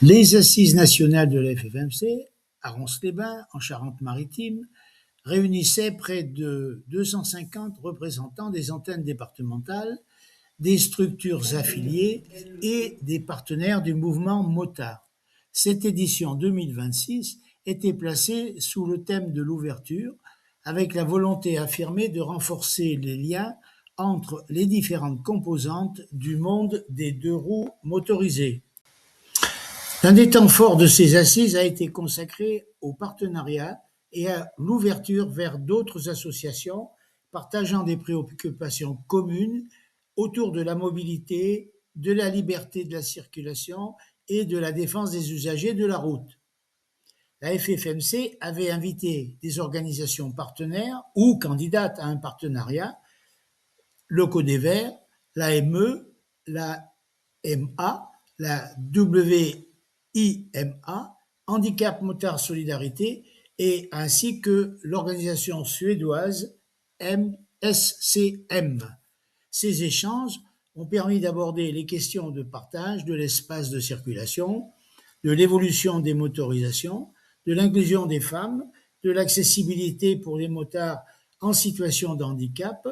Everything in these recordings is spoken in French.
Les Assises nationales de la FFMC, à Ronces-les-Bains, en Charente-Maritime, réunissaient près de 250 représentants des antennes départementales, des structures affiliées et des partenaires du mouvement Motard. Cette édition 2026 était placée sous le thème de l'ouverture, avec la volonté affirmée de renforcer les liens entre les différentes composantes du monde des deux roues motorisées. L'un des temps forts de ces assises a été consacré au partenariat et à l'ouverture vers d'autres associations partageant des préoccupations communes autour de la mobilité, de la liberté de la circulation et de la défense des usagers de la route. La FFMC avait invité des organisations partenaires ou candidates à un partenariat, le Codever, la ME, la MA, la WIMA, Handicap Motard Solidarité, et ainsi que l'organisation suédoise MSCM. Ces échanges ont permis d'aborder les questions de partage de l'espace de circulation, de l'évolution des motorisations, de l'inclusion des femmes, de l'accessibilité pour les motards en situation de handicap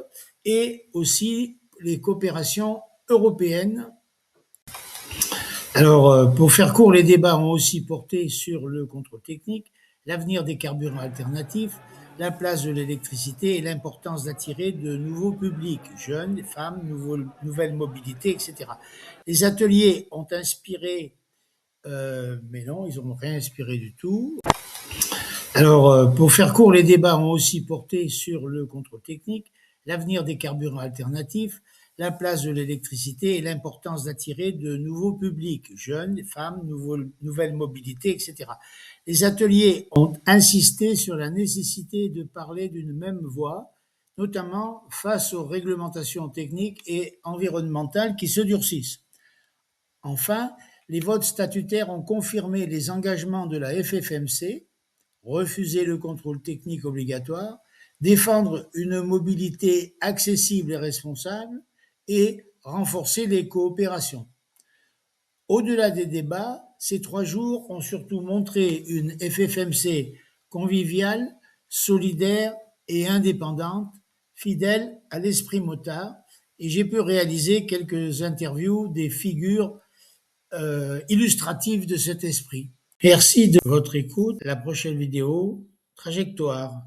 et aussi les coopérations européennes. Alors, pour faire court, les débats ont aussi porté sur le contrôle technique, l'avenir des carburants alternatifs, la place de l'électricité et l'importance d'attirer de nouveaux publics, jeunes, femmes, nouvelles mobilités, etc. Les ateliers ont inspiré, mais non, ils n'ont rien inspiré du tout. Alors, pour faire court, les débats ont aussi porté sur le contrôle technique, l'avenir des carburants alternatifs, la place de l'électricité et l'importance d'attirer de nouveaux publics, jeunes, femmes, nouvelles mobilités, etc. Les ateliers ont insisté sur la nécessité de parler d'une même voix, notamment face aux réglementations techniques et environnementales qui se durcissent. Enfin, les votes statutaires ont confirmé les engagements de la FFMC, refuser le contrôle technique obligatoire, défendre une mobilité accessible et responsable et renforcer les coopérations. Au-delà des débats, ces 3 jours ont surtout montré une FFMC conviviale, solidaire et indépendante, fidèle à l'esprit motard, et j'ai pu réaliser quelques interviews des figures illustratives de cet esprit. Merci de votre écoute. La prochaine vidéo, trajectoire.